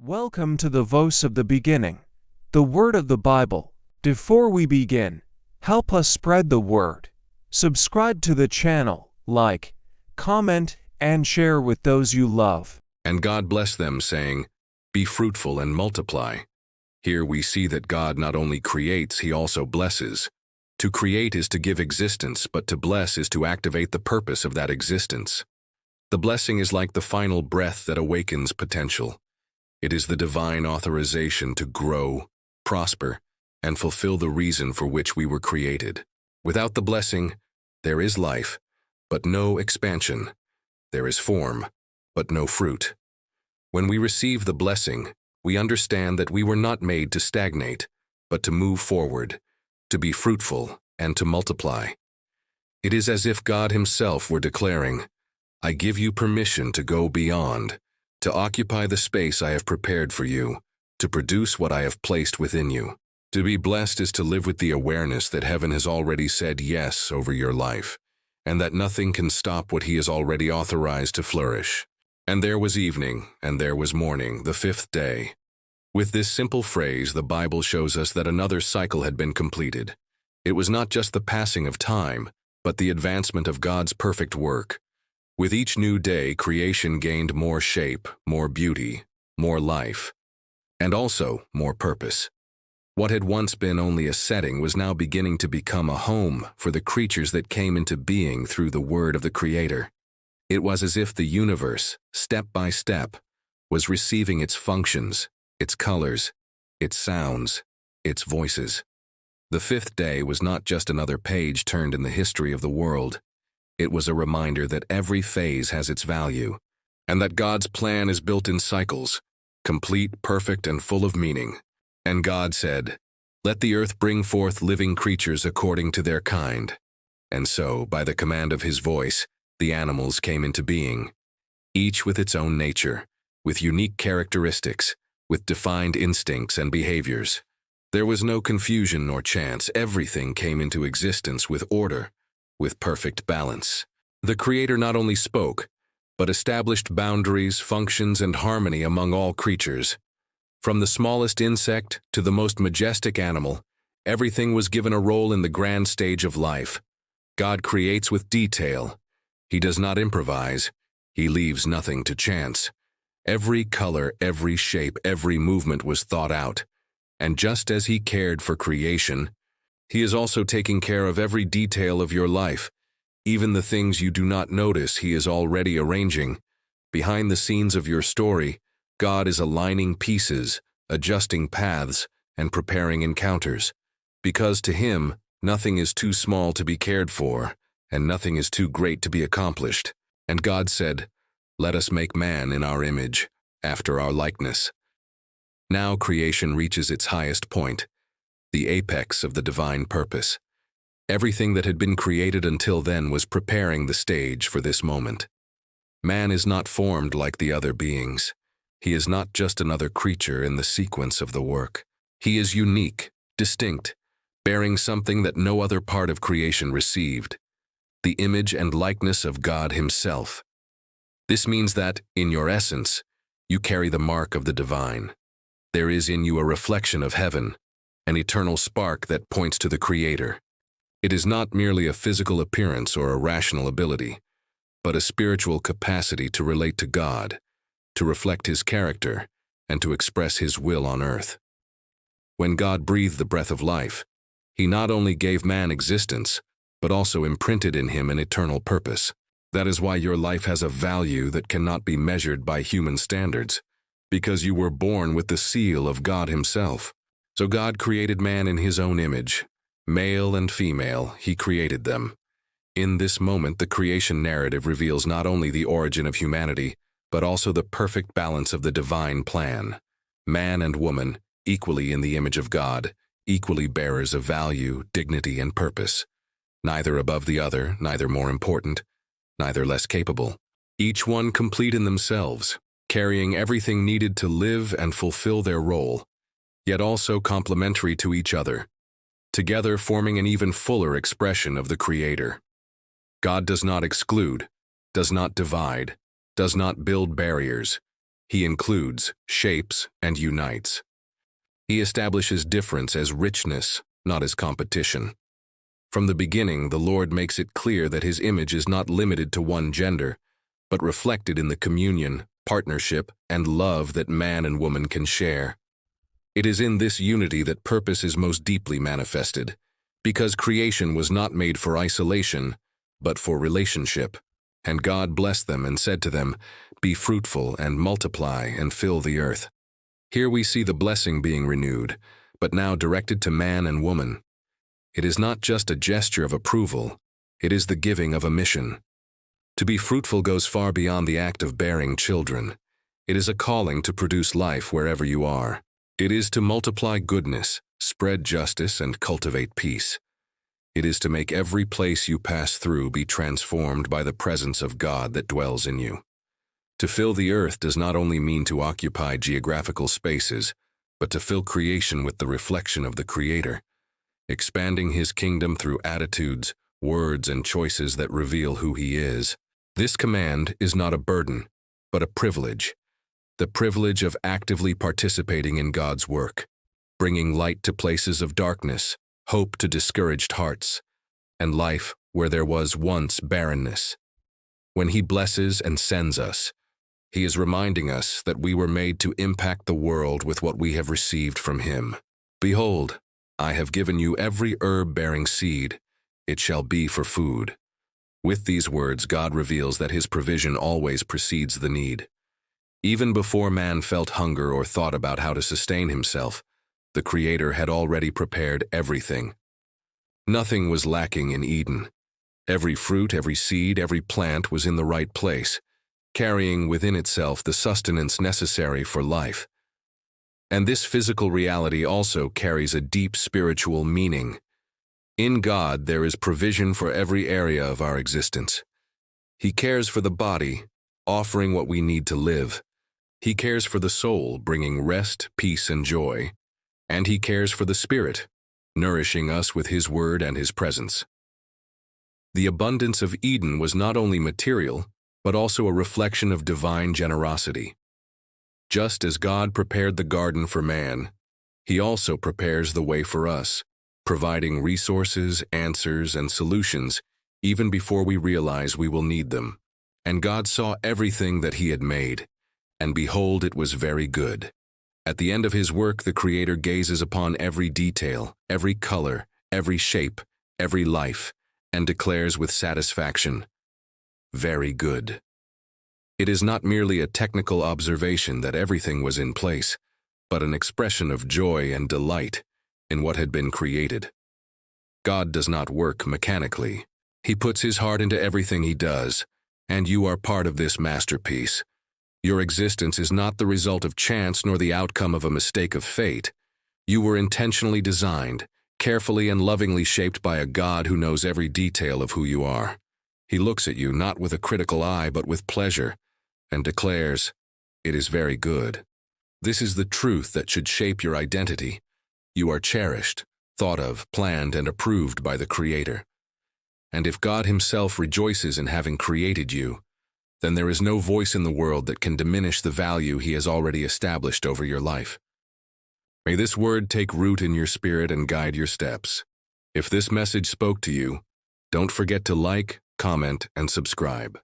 Welcome to the Voice of the Beginning, the Word of the Bible. Before we begin, help us spread the word. Subscribe to the channel, like, comment, and share with those you love. And God blessed them, saying, "Be fruitful and multiply." Here we see that God not only creates, He also blesses. To create is to give existence, but to bless is to activate the purpose of that existence. The blessing is like the final breath that awakens potential. It is the divine authorization to grow, prosper, and fulfill the reason for which we were created. Without the blessing, there is life, but no expansion. There is form, but no fruit. When we receive the blessing, we understand that we were not made to stagnate, but to move forward, to be fruitful, and to multiply. It is as if God Himself were declaring, "I give you permission to go beyond, to occupy the space I have prepared for you, to produce what I have placed within you." To be blessed is to live with the awareness that heaven has already said yes over your life, and that nothing can stop what He has already authorized to flourish. And there was evening, and there was morning, the fifth day. With this simple phrase, the Bible shows us that another cycle had been completed. It was not just the passing of time, but the advancement of God's perfect work. With each new day, creation gained more shape, more beauty, more life, and also more purpose. What had once been only a setting was now beginning to become a home for the creatures that came into being through the word of the Creator. It was as if the universe, step by step, was receiving its functions, its colors, its sounds, its voices. The fifth day was not just another page turned in the history of the world. It was a reminder that every phase has its value, and that God's plan is built in cycles, complete, perfect, and full of meaning. And God said, "Let the earth bring forth living creatures according to their kind." And so, by the command of His voice, the animals came into being, each with its own nature, with unique characteristics, with defined instincts and behaviors. There was no confusion nor chance. Everything came into existence with order, with perfect balance. The Creator not only spoke, but established boundaries, functions, and harmony among all creatures. From the smallest insect to the most majestic animal, everything was given a role in the grand stage of life. God creates with detail. He does not improvise. He leaves nothing to chance. Every color, every shape, every movement was thought out. And just as He cared for creation, He is also taking care of every detail of your life. Even the things you do not notice, He is already arranging. Behind the scenes of your story, God is aligning pieces, adjusting paths, and preparing encounters. Because to Him, nothing is too small to be cared for, and nothing is too great to be accomplished. And God said, "Let us make man in our image, after our likeness." Now creation reaches its highest point, the apex of the divine purpose. Everything that had been created until then was preparing the stage for this moment. Man is not formed like the other beings. He is not just another creature in the sequence of the work. He is unique, distinct, bearing something that no other part of creation received, the image and likeness of God Himself. This means that, in your essence, you carry the mark of the divine. There is in you a reflection of heaven, an eternal spark that points to the Creator. It is not merely a physical appearance or a rational ability, but a spiritual capacity to relate to God, to reflect His character, and to express His will on earth. When God breathed the breath of life, He not only gave man existence, but also imprinted in him an eternal purpose. That is why your life has a value that cannot be measured by human standards, because you were born with the seal of God Himself. So God created man in His own image. Male and female, He created them. In this moment, the creation narrative reveals not only the origin of humanity, but also the perfect balance of the divine plan. Man and woman, equally in the image of God, equally bearers of value, dignity, and purpose. Neither above the other, neither more important, neither less capable. Each one complete in themselves, carrying everything needed to live and fulfill their role, yet also complementary to each other, together forming an even fuller expression of the Creator. God does not exclude, does not divide, does not build barriers. He includes, shapes, and unites. He establishes difference as richness, not as competition. From the beginning, the Lord makes it clear that His image is not limited to one gender, but reflected in the communion, partnership, and love that man and woman can share. It is in this unity that purpose is most deeply manifested, because creation was not made for isolation, but for relationship. And God blessed them and said to them, "Be fruitful and multiply and fill the earth." Here we see the blessing being renewed, but now directed to man and woman. It is not just a gesture of approval, it is the giving of a mission. To be fruitful goes far beyond the act of bearing children. It is a calling to produce life wherever you are. It is to multiply goodness, spread justice, and cultivate peace. It is to make every place you pass through be transformed by the presence of God that dwells in you. To fill the earth does not only mean to occupy geographical spaces, but to fill creation with the reflection of the Creator, expanding His kingdom through attitudes, words, and choices that reveal who He is. This command is not a burden, but a privilege. The privilege of actively participating in God's work, bringing light to places of darkness, hope to discouraged hearts, and life where there was once barrenness. When He blesses and sends us, He is reminding us that we were made to impact the world with what we have received from Him. Behold, I have given you every herb-bearing seed. It shall be for food. With these words, God reveals that His provision always precedes the need. Even before man felt hunger or thought about how to sustain himself, the Creator had already prepared everything. Nothing was lacking in Eden. Every fruit, every seed, every plant was in the right place, carrying within itself the sustenance necessary for life. And this physical reality also carries a deep spiritual meaning. In God, there is provision for every area of our existence. He cares for the body, offering what we need to live. He cares for the soul, bringing rest, peace, and joy. And He cares for the spirit, nourishing us with His word and His presence. The abundance of Eden was not only material, but also a reflection of divine generosity. Just as God prepared the garden for man, He also prepares the way for us, providing resources, answers, and solutions even before we realize we will need them. And God saw everything that He had made, and behold, it was very good. At the end of His work, the Creator gazes upon every detail, every color, every shape, every life, and declares with satisfaction, "Very good." It is not merely a technical observation that everything was in place, but an expression of joy and delight in what had been created. God does not work mechanically. He puts His heart into everything He does, and you are part of this masterpiece. Your existence is not the result of chance nor the outcome of a mistake of fate. You were intentionally designed, carefully and lovingly shaped by a God who knows every detail of who you are. He looks at you not with a critical eye but with pleasure, and declares, "It is very good." This is the truth that should shape your identity. You are cherished, thought of, planned, and approved by the Creator. And if God Himself rejoices in having created you, then there is no voice in the world that can diminish the value He has already established over your life. May this word take root in your spirit and guide your steps. If this message spoke to you, don't forget to like, comment, and subscribe.